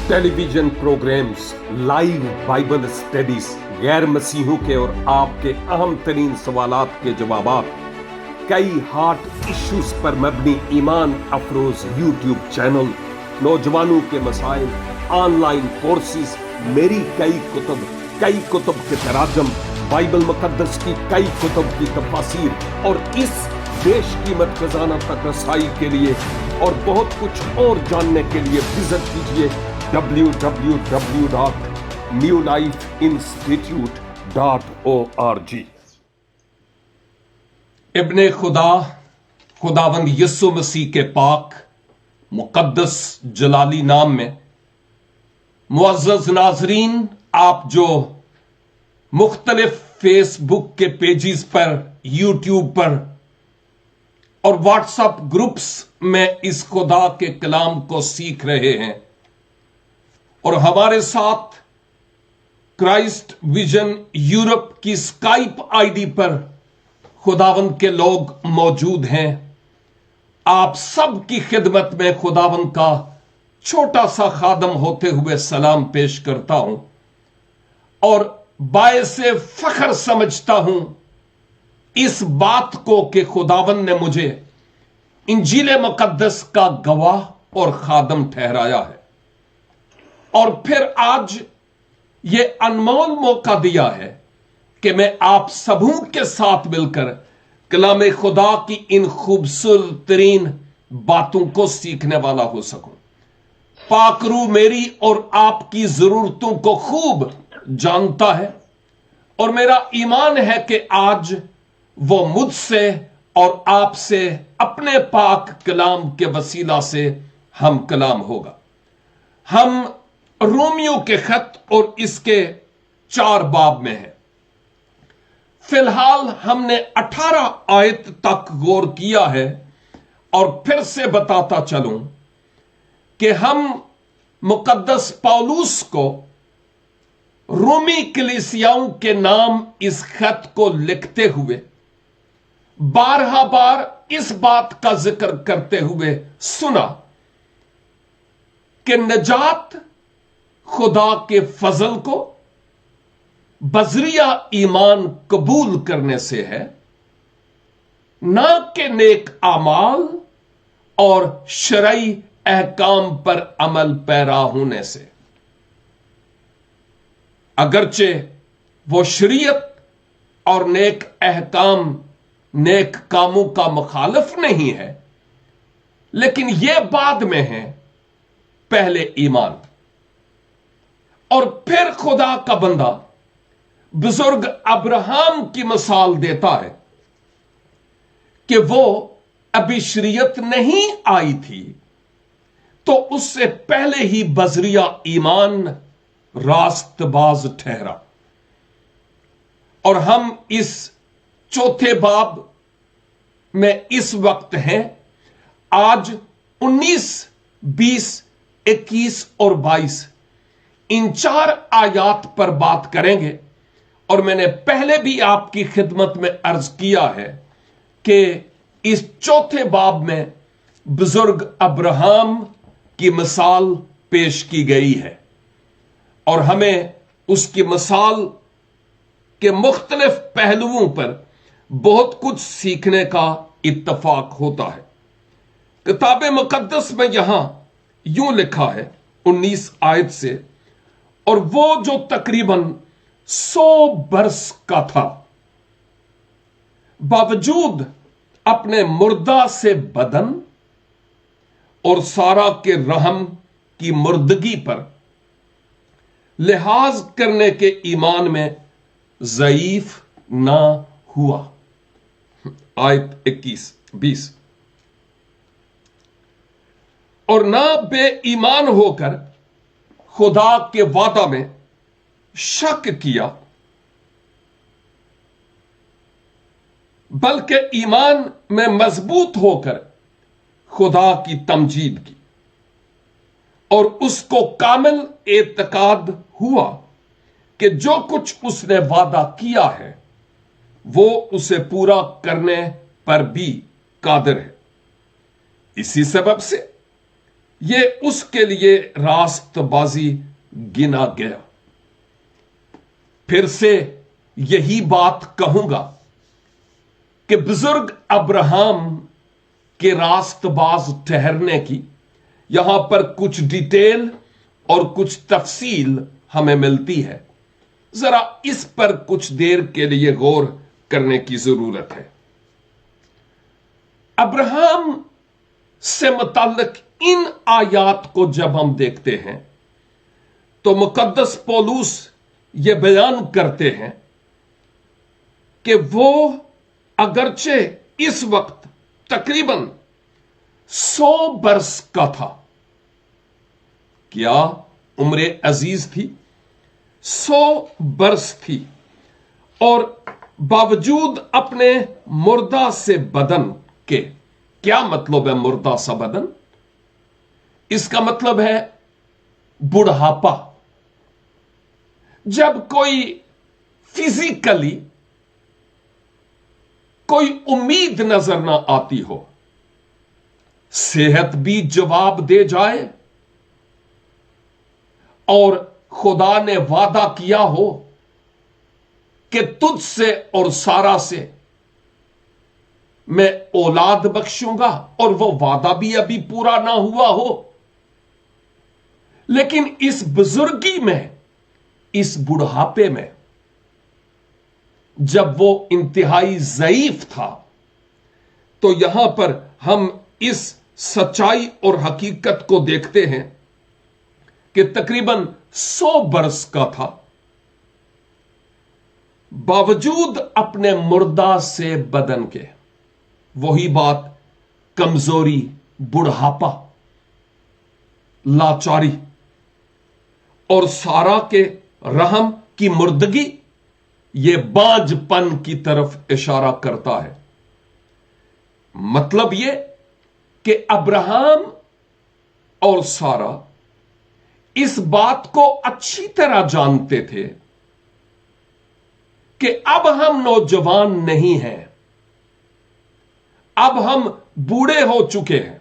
Television programmes, live Bible studies, गैर मसीहों के और आपके अहम तरीन सवालात के जवाबात, कई हार्ट इश्यूज पर मबनी ईमान अफरोज यूट्यूब चैनल, नौजवानों के मसाइल, ऑनलाइन कोर्सेज, मेरी कई कुतुब के तराजम, बाइबल मुकद्दस की कई कुतुब की तफासीर और इस बेशकीमत खजाना तक रसाई के लिए और बहुत कुछ और जानने के लिए विजिट कीजिए www.newlifeinstitute.org। इब्ने खुदावंद यीशु मसीह के पाक मुकद्दस जलाली नाम में मुअज़्ज़ज़ नाज़रीन, आप जो मुख्तलिफ फेसबुक के पेजेस पर, यूट्यूब पर और व्हाट्सएप ग्रुप्स में इस खुदा के कलाम को सीख रहे हैं और हमारे साथ क्राइस्ट विजन यूरोप की स्काइप आईडी पर खुदावंद के लोग मौजूद हैं, आप सब की खिदमत में खुदावंद का छोटा सा खादम होते हुए सलाम पेश करता हूं और बायसे फख्र समझता हूं इस बात को कि खुदावंद ने मुझे इंजील मुकद्दस का गवाह और खादम ठहराया है और फिर आज ये अनमोल मौका दिया है कि मैं आप सबों के साथ मिलकर कलाम खुदा की इन खूबसूरत तरीन बातों को सीखने वाला हो सकूं। पाकरू मेरी और आपकी जरूरतों को खूब जानता है और मेरा ईमान है कि आज वो मुझसे और आपसे अपने पाक कलाम के वसीला से हम कलाम होगा। हम रोमियो के खत और इसके 4 बाब में हैं। फिलहाल हमने 18 आयत तक गौर किया है और फिर से बताता चलूं कि हम मुकद्दस पौलुस को रोमी कलीसियाओं के नाम इस खत को लिखते हुए 12 बार इस बात का जिक्र करते हुए सुना कि नजात खुदा के फजल को बजरिया ईमान कबूल करने से है, ना कि नेक आमाल और शरई अहकाम पर अमल पैरा होने से। अगरचे वो शरीयत और नेक अहकाम, नेक कामों का मुखालिफ नहीं है, लेकिन यह बाद में है, पहले ईमान। और फिर खुदा का बंदा बुजुर्ग अब्राहम की मिसाल देता है कि वो अभी शरीयत नहीं आई थी तो उससे पहले ही बजरिया ईमान रास्तबाज ठहरा। और हम इस 4 बाब में इस वक्त हैं। आज 19, 20, 21 और 22 इन 4 आयात पर बात करेंगे और मैंने पहले भी आपकी खिदमत में अर्ज किया है कि इस 4 बाब में बुजुर्ग अब्राहम की मिसाल पेश की गई है और हमें उसकी मिसाल के मुख्तलिफ पहलुओं पर बहुत कुछ सीखने का इत्तफाक होता है। किताब मुकद्दस में यहां यूं लिखा है 19 आयत से, और वो जो तकरीबन 100 बरस का था, बावजूद अपने मुर्दा से बदन और सारा के रहम की मुर्दगी पर लिहाज करने के ईमान में ज़ईफ ना हुआ। आयत 21, 20। और ना बेईमान होकर खुदा के वादा में शक किया, बल्कि ईमान में मजबूत होकर खुदा की तमजीद की और उसको कामिल एतकाद हुआ कि जो कुछ उसने वादा किया है वो उसे पूरा करने पर भी कादिर है। इसी सबब से ये उसके लिए रास्तबाजी गिना गया। फिर से यही बात कहूंगा कि बुजुर्ग अब्राहम के रास्तबाज ठहरने की यहां पर कुछ डिटेल और कुछ तफसील हमें मिलती है। जरा इस पर कुछ देर के लिए गौर करने की जरूरत है। अब्राहम से मुताल्लिक इन आयात को जब हम देखते हैं तो मुकद्दस पौलुस ये बयान करते हैं कि वो अगरचे इस वक्त तकरीबन 100 बरस का था। क्या उम्र अजीज थी? 100 बरस थी, और बावजूद अपने मुर्दा से बदन के, क्या मतलब है मुर्दा सा बदन? इसका मतलब है बुढ़ापा। जब कोई फिजिकली कोई उम्मीद नजर ना आती हो, सेहत भी जवाब दे जाए और खुदा ने वादा किया हो कि तुझसे और सारा से मैं औलाद बख्शूंगा, और वो वादा भी अभी पूरा ना हुआ हो, लेकिन इस बुजुर्गी में, इस बुढ़ापे में, जब वो इंतहाई ज़ईफ था, तो यहां पर हम इस सच्चाई और हकीकत को देखते हैं कि तकरीबन 100 बरस का था, बावजूद अपने मुर्दा से बदन के। वही बात, कमजोरी, बुढ़ापा, लाचारी और सारा के रहम की मुर्दगी, ये बांझपन की तरफ इशारा करता है। मतलब ये कि अब्राहम और सारा इस बात को अच्छी तरह जानते थे कि अब हम नौजवान नहीं हैं, अब हम बूढ़े हो चुके हैं,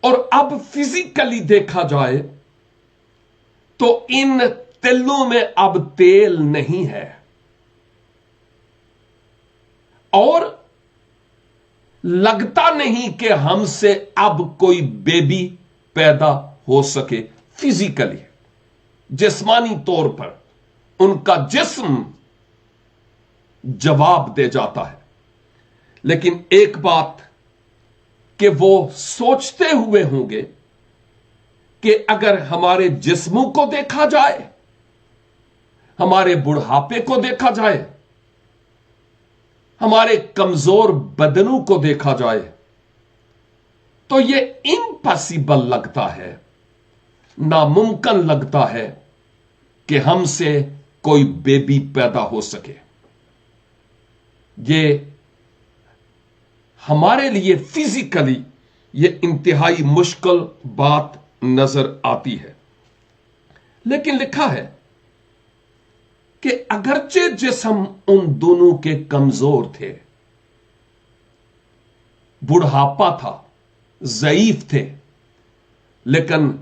और अब फिजिकली देखा जाए तो इन तिलों में अब तेल नहीं है, और लगता नहीं कि हमसे अब कोई बेबी पैदा हो सके। फिजिकली, जिस्मानी तौर पर उनका जिस्म जवाब दे जाता है। लेकिन एक बात कि वो सोचते हुए होंगे कि अगर हमारे जिस्मों को देखा जाए, हमारे बुढ़ापे को देखा जाए, हमारे कमजोर बदनों को देखा जाए, तो ये इम्पॉसिबल लगता है, नामुमकिन लगता है कि हमसे कोई बेबी पैदा हो सके। ये हमारे लिए फिजिकली ये इंतहाई मुश्किल बात नजर आती है। लेकिन लिखा है कि अगरचे जिस्म उन दोनों के कमजोर थे, बुढ़ापा था, ज़ईफ थे, लेकिन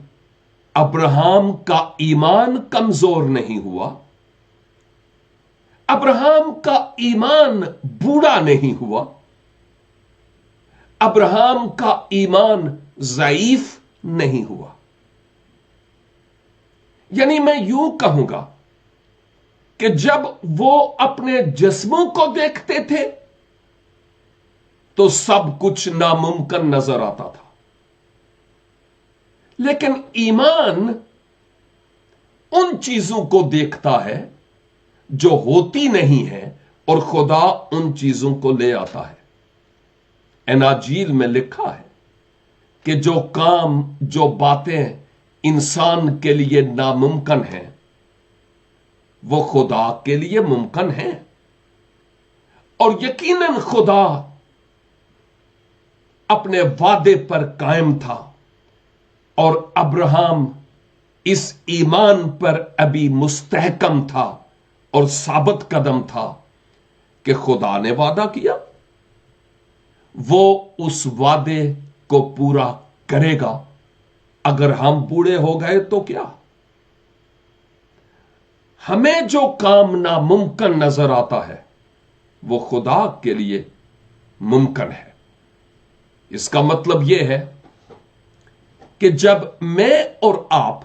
अब्राहम का ईमान कमजोर नहीं हुआ, अब्राहम का ईमान बूढ़ा नहीं हुआ, अब्राहम का ईमान ज़ईफ नहीं हुआ। यानी मैं यूं कहूंगा कि जब वो अपने जिस्मों को देखते थे तो सब कुछ नामुमकिन नजर आता था, लेकिन ईमान उन चीजों को देखता है जो होती नहीं है, और खुदा उन चीजों को ले आता है। एनाजील में लिखा है कि जो काम, जो बातें इंसान के लिए नामुमकिन हैं, वो खुदा के लिए मुमकिन है। और यकीनन खुदा अपने वादे पर कायम था, और अब्राहम इस ईमान पर अभी मुस्तहकम था और साबित कदम था कि खुदा ने वादा किया, वो उस वादे को पूरा करेगा अगर हम बूढ़े हो गए तो क्या? हमें जो काम नामुमकिन नजर आता है वो खुदा के लिए मुमकिन है। इसका मतलब यह है कि जब मैं और आप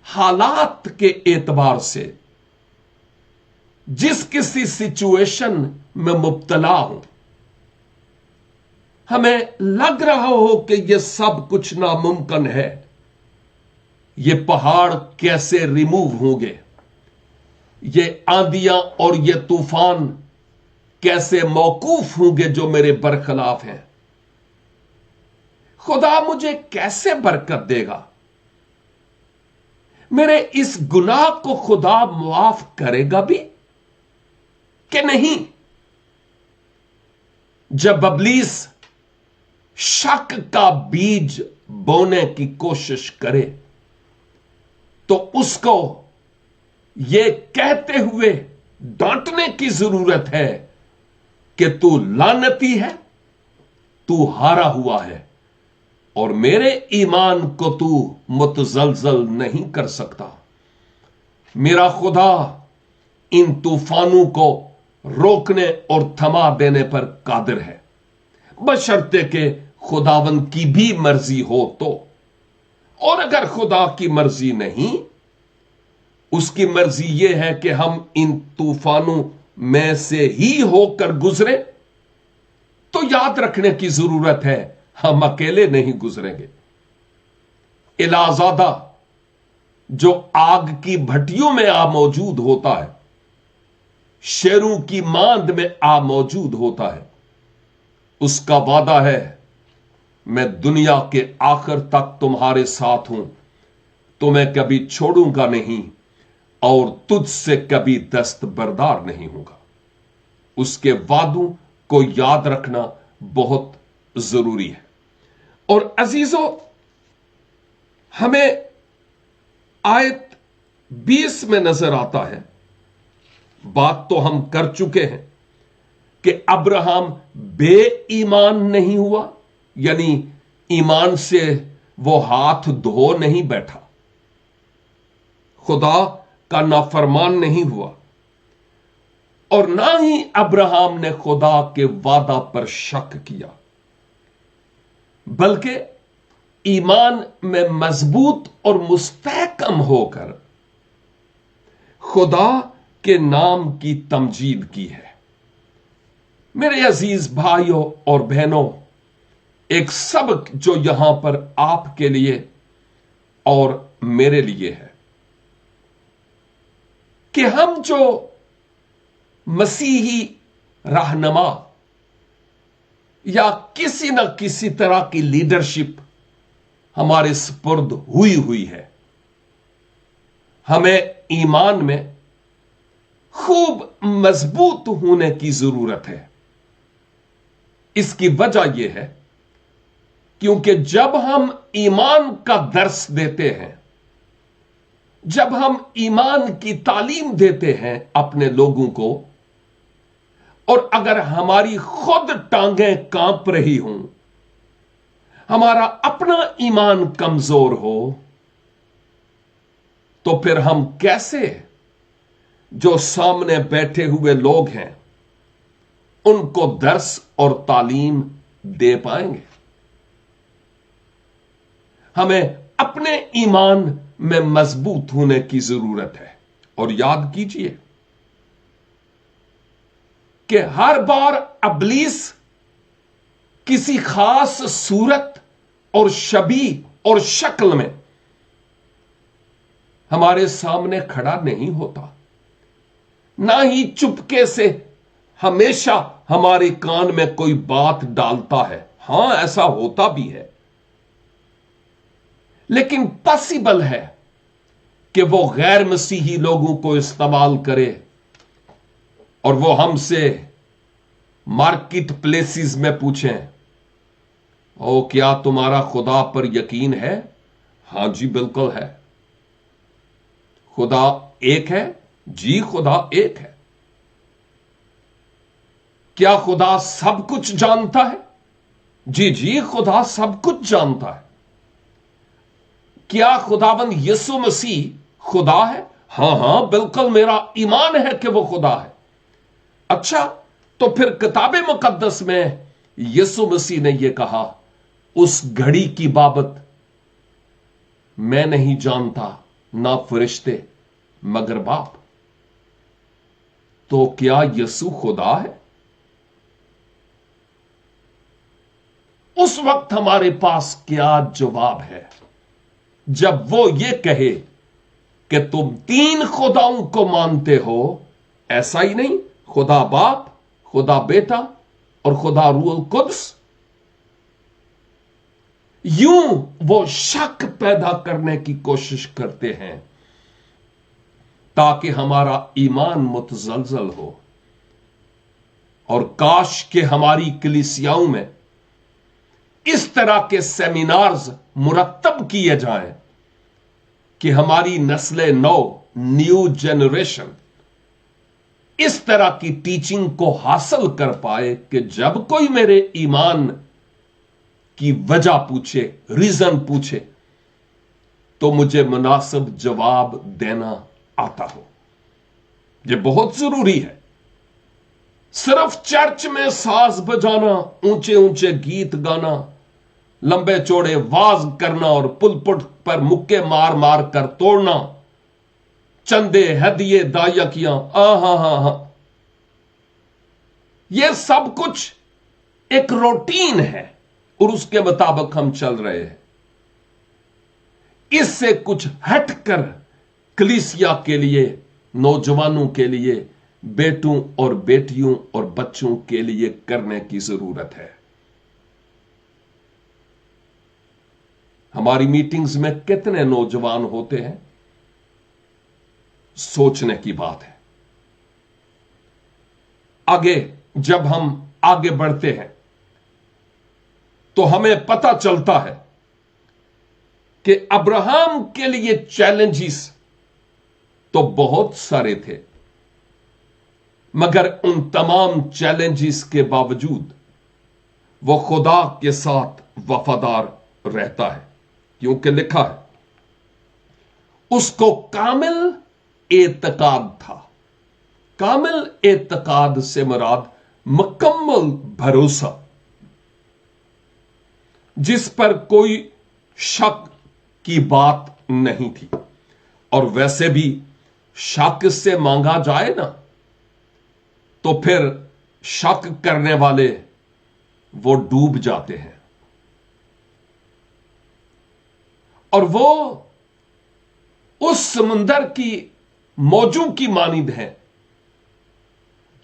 हालात के एतबार से जिस किसी सिचुएशन में मुब्तला हूं, हमें लग रहा हो कि यह सब कुछ नामुमकिन है, ये पहाड़ कैसे रिमूव होंगे, ये आंधियां और ये तूफान कैसे मौकूफ होंगे जो मेरे बरखिलाफ हैं, खुदा मुझे कैसे बरकत देगा, मेरे इस गुनाह को खुदा मुआफ करेगा भी कि नहीं? जब इब्लीस शक का बीज बोने की कोशिश करे तो उसको यह कहते हुए डांटने की जरूरत है कि तू लानती है, तू हारा हुआ है और मेरे ईमान को तू मुतजलजल नहीं कर सकता। मेरा खुदा इन तूफानों को रोकने और थमा देने पर कादिर है, बशर्ते के खुदावंद की भी मर्जी हो तो। और अगर खुदा की मर्जी नहीं, उसकी मर्जी यह है कि हम इन तूफानों में से ही होकर गुजरे, तो याद रखने की जरूरत है हम अकेले नहीं गुजरेंगे। इलाजादा जो आग की भट्टियों में आ मौजूद होता है, शेरों की मांद में आ मौजूद होता है, उसका वादा है मैं दुनिया के आखिर तक तुम्हारे साथ हूं, तुम्हें कभी छोड़ूंगा नहीं और तुझसे कभी दस्तबरदार नहीं होगा। उसके वादों को याद रखना बहुत जरूरी है। और अजीजों, हमें आयत 20 में नजर आता है, बात तो हम कर चुके हैं कि अब्राहम बेईमान नहीं हुआ, यानी ईमान से वो हाथ धो नहीं बैठा, खुदा का नाफरमान नहीं हुआ, और ना ही अब्राहम ने खुदा के वादा पर शक किया, बल्कि ईमान में मजबूत और मुस्तहकम होकर खुदा के नाम की तमजीद की है। मेरे अजीज भाइयों और बहनों, एक सबक जो यहां पर आपके लिए और मेरे लिए है कि हम जो मसीही रहनुमा या किसी न किसी तरह की लीडरशिप हमारे सुपुर्द हुई है, हमें ईमान में खूब मजबूत होने की जरूरत है। इसकी वजह यह है क्योंकि जब हम ईमान का दर्स देते हैं, जब हम ईमान की तालीम देते हैं अपने लोगों को, और अगर हमारी खुद टांगें कांप रही हों, हमारा अपना ईमान कमजोर हो, तो फिर हम कैसे जो सामने बैठे हुए लोग हैं उनको दर्स और तालीम दे पाएंगे? हमें अपने ईमान में मजबूत होने की जरूरत है। और याद कीजिए कि हर बार इब्लीस किसी खास सूरत और शबी और शक्ल में हमारे सामने खड़ा नहीं होता, ना ही चुपके से हमेशा हमारे कान में कोई बात डालता है। हां, ऐसा होता भी है, लेकिन पॉसिबल है कि वो गैर मसीही लोगों को इस्तेमाल करे और वो हमसे मार्केट प्लेसेस में पूछें, ओ क्या तुम्हारा खुदा पर यकीन है? हां जी, बिल्कुल है। खुदा एक है? जी, खुदा एक है। क्या खुदा सब कुछ जानता है? जी जी, खुदा सब कुछ जानता है। کیا خداوند یسوع مسیح خدا ہے؟ ہاں ہاں بالکل میرا ایمان ہے کہ وہ خدا ہے۔ اچھا، تو پھر کتاب مقدس میں یسوع مسیح نے یہ کہا، اس گھڑی کی بابت میں نہیں جانتا نہ فرشتے مگر باپ۔ تو کیا یسوع خدا ہے؟ اس وقت ہمارے پاس کیا جواب ہے جب وہ یہ کہے کہ تم تین خداؤں کو مانتے ہو؟ ایسا ہی نہیں، خدا باپ، خدا بیٹا اور خدا روح القدس۔ یوں وہ شک پیدا کرنے کی کوشش کرتے ہیں تاکہ ہمارا ایمان متزلزل ہو، اور کاش کہ ہماری کلیسیاؤں میں اس طرح کے سیمینارز مرتب کیے جائیں کہ ہماری نسل نو، نیو جنریشن اس طرح کی ٹیچنگ کو حاصل کر پائے کہ جب کوئی میرے ایمان کی وجہ پوچھے، ریزن پوچھے، تو مجھے مناسب جواب دینا آتا ہو۔ یہ بہت ضروری ہے۔ صرف چرچ میں ساز بجانا، اونچے اونچے گیت گانا، لمبے چوڑے واز کرنا اور پلپٹ پر مکے مار مار کر توڑنا، چندے، ہدیے، دائیکیاں، ہاں یہ سب کچھ ایک روٹین ہے اور اس کے مطابق ہم چل رہے ہیں۔ اس سے کچھ ہٹ کر کلیسیا کے لیے، نوجوانوں کے لیے، بیٹوں اور بیٹیوں اور بچوں کے لیے کرنے کی ضرورت ہے۔ ہماری میٹنگز میں کتنے نوجوان ہوتے ہیں؟ سوچنے کی بات ہے۔ آگے جب ہم آگے بڑھتے ہیں تو ہمیں پتہ چلتا ہے کہ ابراہم کے لیے چیلنجز تو بہت سارے تھے، مگر ان تمام چیلنجز کے باوجود وہ خدا کے ساتھ وفادار رہتا ہے، کیونکہ لکھا ہے اس کو کامل اعتقاد تھا۔ کامل اعتقاد سے مراد مکمل بھروسہ، جس پر کوئی شک کی بات نہیں تھی۔ اور ویسے بھی شک سے مانگا جائے نا تو پھر شک کرنے والے وہ ڈوب جاتے ہیں، اور وہ اس سمندر کی موجوں کی مانند ہے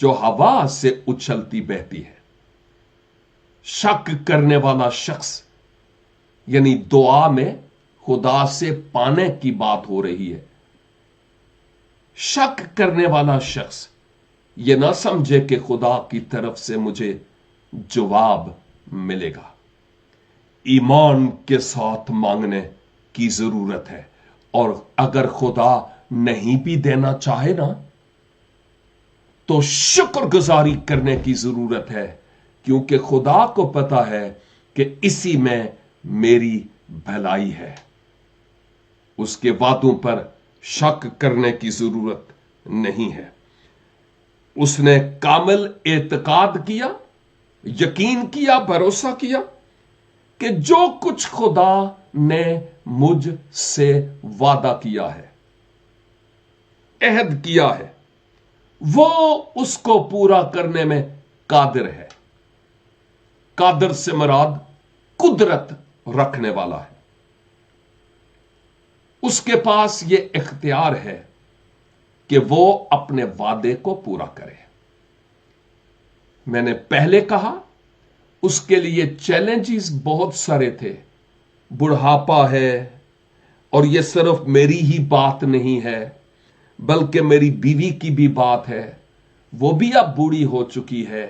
جو ہوا سے اچھلتی بہتی ہے۔ شک کرنے والا شخص، یعنی دعا میں خدا سے پانے کی بات ہو رہی ہے، شک کرنے والا شخص یہ نہ سمجھے کہ خدا کی طرف سے مجھے جواب ملے گا۔ ایمان کے ساتھ مانگنے کی ضرورت ہے، اور اگر خدا نہیں بھی دینا چاہے نا تو شکر گزاری کرنے کی ضرورت ہے، کیونکہ خدا کو پتا ہے کہ اسی میں میری بھلائی ہے۔ اس کے وعدوں پر شک کرنے کی ضرورت نہیں ہے۔ اس نے کامل اعتقاد کیا، یقین کیا، بھروسہ کیا کہ جو کچھ خدا نے مجھ سے وعدہ کیا ہے، عہد کیا ہے، وہ اس کو پورا کرنے میں قادر ہے۔ قادر سے مراد قدرت رکھنے والا ہے۔ اس کے پاس یہ اختیار ہے کہ وہ اپنے وعدے کو پورا کرے۔ میں نے پہلے کہا اس کے لیے چیلنجز بہت سارے تھے۔ بڑھاپا ہے، اور یہ صرف میری ہی بات نہیں ہے بلکہ میری بیوی کی بھی بات ہے، وہ بھی اب بوڑھی ہو چکی ہے،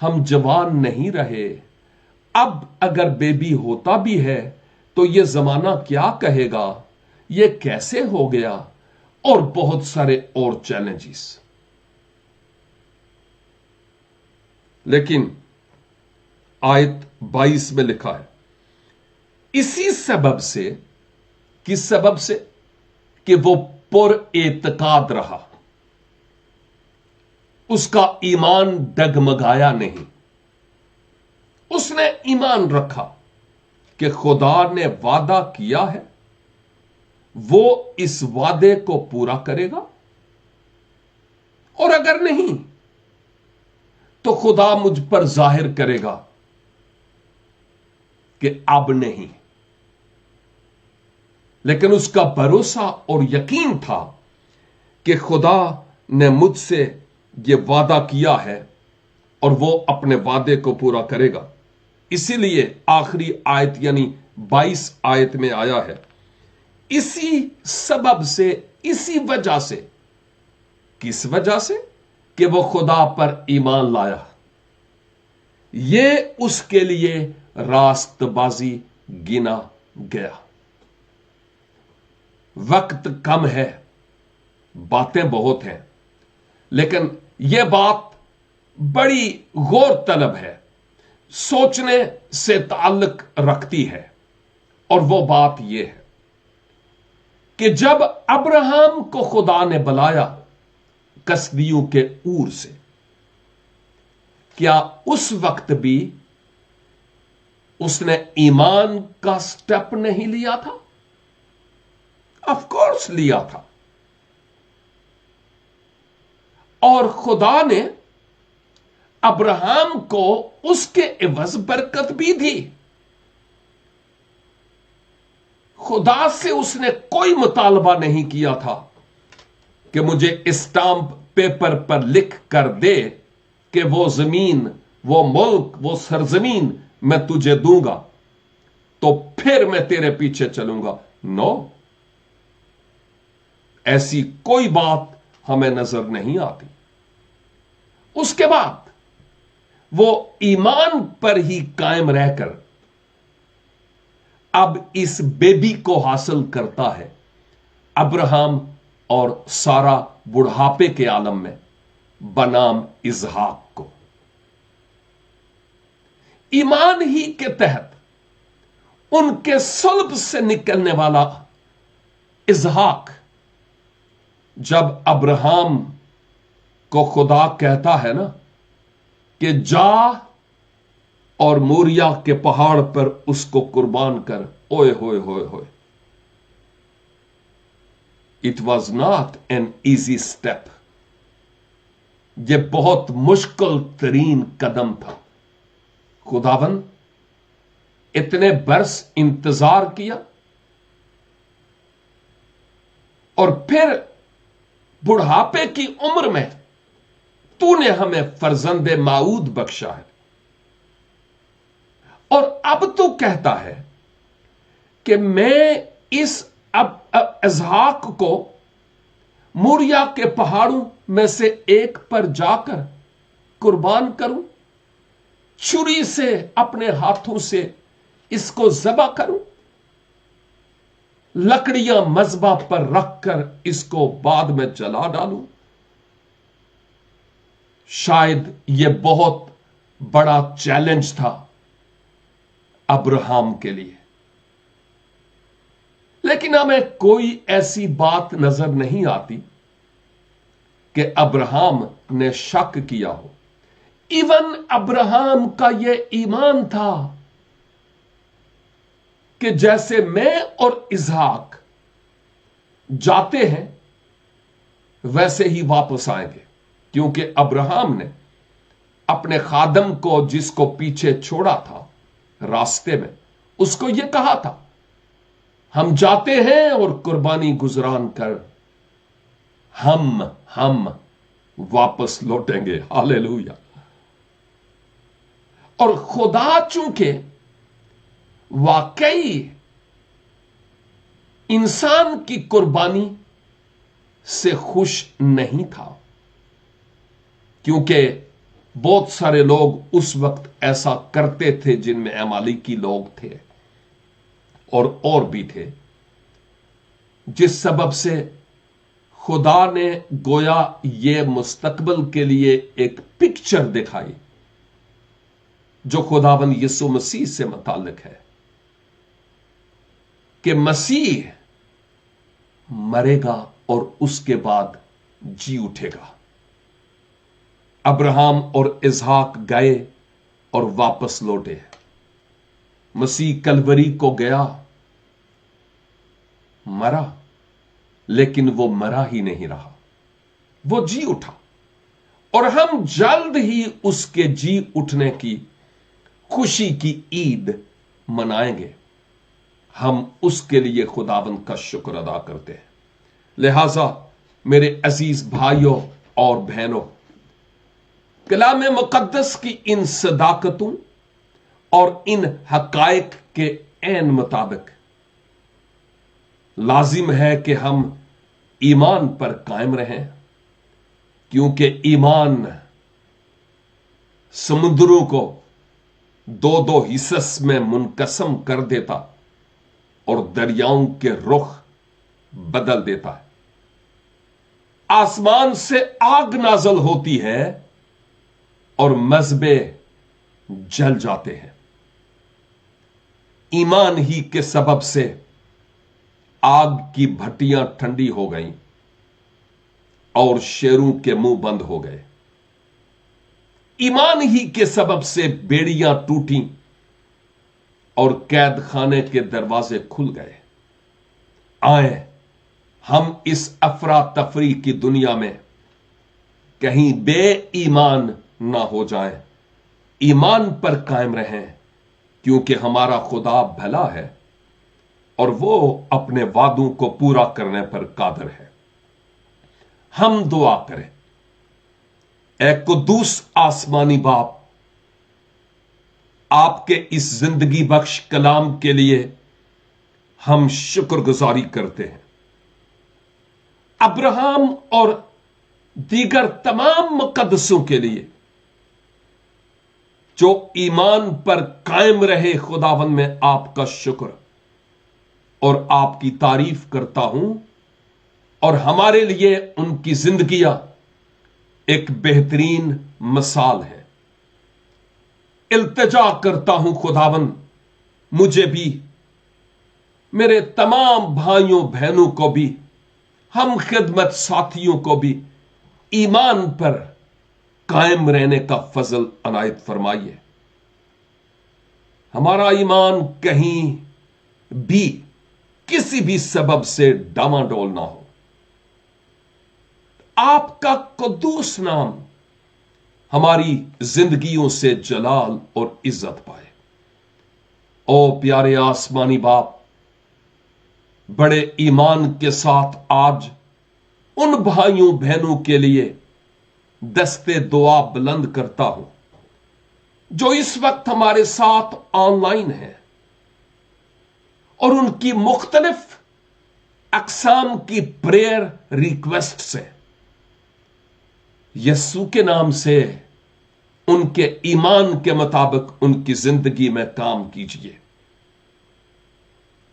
ہم جوان نہیں رہے۔ اب اگر بیبی ہوتا بھی ہے تو یہ زمانہ کیا کہے گا، یہ کیسے ہو گیا، اور بہت سارے اور چیلنجز۔ لیکن آیت 22 میں لکھا ہے، اسی سبب سے किस सबब से? कि वो पुर एतकाद रहा, उसका ईमान डगमगाया नहीं। उसने ईमान रखा कि खुदा ने वादा किया है, वो इस वादे को पूरा करेगा, और अगर नहीं तो खुदा मुझ पर जाहिर करेगा कि अब नहीं। लेकिन उसका भरोसा और यकीन था कि खुदा ने मुझसे यह वादा किया है और वो अपने वादे को पूरा करेगा। इसीलिए आखिरी आयत यानी 22 आयत में आया है, इसी सबब से, इसी वजह से। किस वजह से? कि वो खुदा पर ईमान लाया। ये उसके लिए रास्तबाजी गिना गया। वक्त कम है, बातें बहुत हैं, लेकिन यह बात बड़ी गौर तलब है, सोचने से ताल्लुक रखती है। और वो बात यह है कि जब अब्राहम को खुदा ने बुलाया कसदियों के ऊर से, क्या उस वक्त भी उसने ईमान का स्टेप नहीं लिया था? ऑफ कोर्स लिया था। और खुदा ने अब्राहम को उसके एवज बरकत भी दी। खुदा से उसने कोई मुतालबा नहीं किया था कि मुझे स्टाम्प पेपर पर लिख कर दे कि वो जमीन, वो मुल्क, वो सरजमीन मैं तुझे दूंगा तो फिर मैं तेरे पीछे चलूंगा। नो, ऐसी कोई बात हमें नजर नहीं आती। उसके बाद वो ईमान पर ही कायम रहकर अब इस बेबी को हासिल करता है, अब्राहम और सारा बुढ़ापे के आलम में, बनाम इसहाक को। ईमान ही के तहत उनके सुल्ब से निकलने वाला इसहाक, जब अब्राहम को खुदा कहता है ना कि जा और मोरिया के पहाड़ पर उसको कुर्बान कर, ओए होए होए होए, it was not an easy step. यह बहुत मुश्किल तरीन कदम था। खुदावन इतने बरस इंतजार किया और फिर बुढ़ापे की उम्र में तूने हमें फर्जंदे माऊद बख्शा है, और अब तू कहता है कि मैं इस इसहाक को मोरिया के पहाड़ों में से एक पर जाकर कुर्बान करूं, छुरी से अपने हाथों से इसको ज़बह करूं, लकड़ियां मज़बा पर रखकर इसको बाद में जला डालूं। शायद यह बहुत बड़ा चैलेंज था अब्राहम के लिए, लेकिन हमें कोई ऐसी बात नजर नहीं आती कि अब्राहम ने शक किया हो। इवन अब्राहम का यह ईमान था कि जैसे मैं और इसहाक जाते हैं वैसे ही वापस आएंगे, क्योंकि अब्राहम ने अपने खादम को, जिसको पीछे छोड़ा था रास्ते में, उसको यह कहा था, हम जाते हैं और कुर्बानी गुजरान कर हम वापस लौटेंगे। हालेलुया। और खुदा चूंकि वाकई इंसान की कुर्बानी से खुश नहीं था, क्योंकि बहुत सारे लोग उस वक्त ऐसा करते थे, जिनमें अमालेकी लोग थे और भी थे, जिस सबब से खुदा ने गोया ये मुस्तकबिल के लिए एक पिक्चर दिखाई जो खुदावंद यीशु मसीह से मुताल्लिक है कि मसीह मरेगा और उसके बाद जी उठेगा। अब्राहम और इसहाक गए और वापस लौटे। मसीह कलवरी को गया, मरा, लेकिन वो मरा ही नहीं रहा, वो जी उठा। और हम जल्द ही उसके जी उठने की खुशी की ईद मनाएंगे। हम उसके लिए खुदावंद का शुक्र अदा करते हैं। लिहाजा मेरे अजीज भाइयों और बहनों, कलाम मुकद्दस की इन सदाकतों और इन हकायक के ऐन मुताबिक लाजिम है कि हम ईमान पर कायम रहें, क्योंकि ईमान समुद्रों को दो दो हिस्स में मुनकसम कर देता और दरियाओं के रुख बदल देता है। आसमान से आग नाजल होती है और मज़बे जल जाते हैं। ईमान ही के सबब से आग की भट्टियां ठंडी हो गईं और शेरों के मुंह बंद हो गए। ईमान ही के सबब से बेड़ियां टूटी और कैद खाने के दरवाजे खुल गए। आए हम इस अफरा तफरी की दुनिया में कहीं बेईमान ना हो जाएं, ईमान पर कायम रहें, क्योंकि हमारा खुदा भला है और वो अपने वादों को पूरा करने पर कादिर है। हम दुआ करें। ए कुद्दूस आसमानी बाप, आपके इस जिंदगी बख्श कलाम के लिए हम शुक्रगुजारी करते हैं। अब्राहम और दीगर तमाम मुकद्दसों के लिए जो ईमान पर कायम रहे, खुदावन में आपका शुक्र और आपकी तारीफ करता हूं। और हमारे लिए उनकी जिंदगियां एक बेहतरीन मिसाल है। इल्तिजा करता हूं खुदावन, मुझे भी, मेरे तमाम भाइयों बहनों को भी, हम खिदमत साथियों को भी ईमान पर कायम रहने का फजल अनायत फरमाइए। हमारा ईमान कहीं भी किसी भी सबब से डामाडोल ना हो। आपका कुद्दूस नाम हमारी जिंदगियों से जलाल और इज्जत पाए। ओ प्यारे आसमानी बाप, बड़े ईमान के साथ आज उन भाइयों बहनों के लिए दस्ते दुआ बुलंद करता हूं जो इस वक्त हमारे साथ ऑनलाइन है और उनकी मुख्तलिफ अक़साम की प्रेयर रिक्वेस्ट से यस्सु के नाम से उनके ईमान के मुताबिक उनकी जिंदगी में काम कीजिए।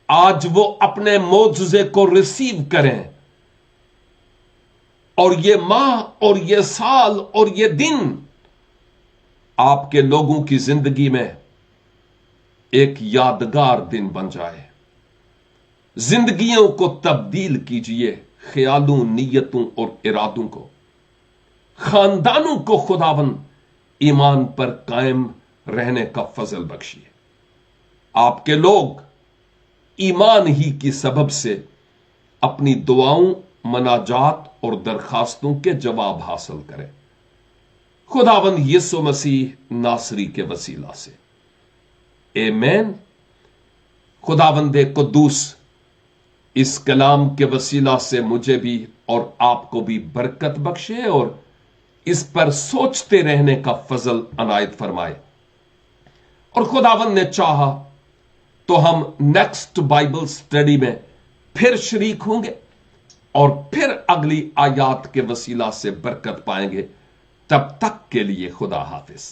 आज वो अपने मोजज़े को रिसीव करें और ये माह और ये साल और ये दिन आपके लोगों की जिंदगी में एक यादगार दिन बन जाए। जिंदगियों को तब्दील कीजिए, ख्यालों, नीयतों और इरादों को, खानदानों को खुदावन ईमान पर कायम रहने का फजल बख्शिए। आपके लोग ईमान ही की सबब से अपनी दुआओं, मनाजात और दरखास्तों के जवाब हासिल करें। खुदावंद यीशु मसीह नासरी के वसीला से, आमीन। खुदावंद कुद्दूस इस कलाम के वसीला से मुझे भी और आपको भी बरकत बख्शे और इस पर सोचते रहने का फजल अनायत फरमाए। और खुदावंद ने चाहा तो हम नेक्स्ट बाइबल स्टडी में फिर शरीक होंगे और फिर अगली आयात के वसीला से बरकत पाएंगे। तब तक के लिए खुदा हाफिज।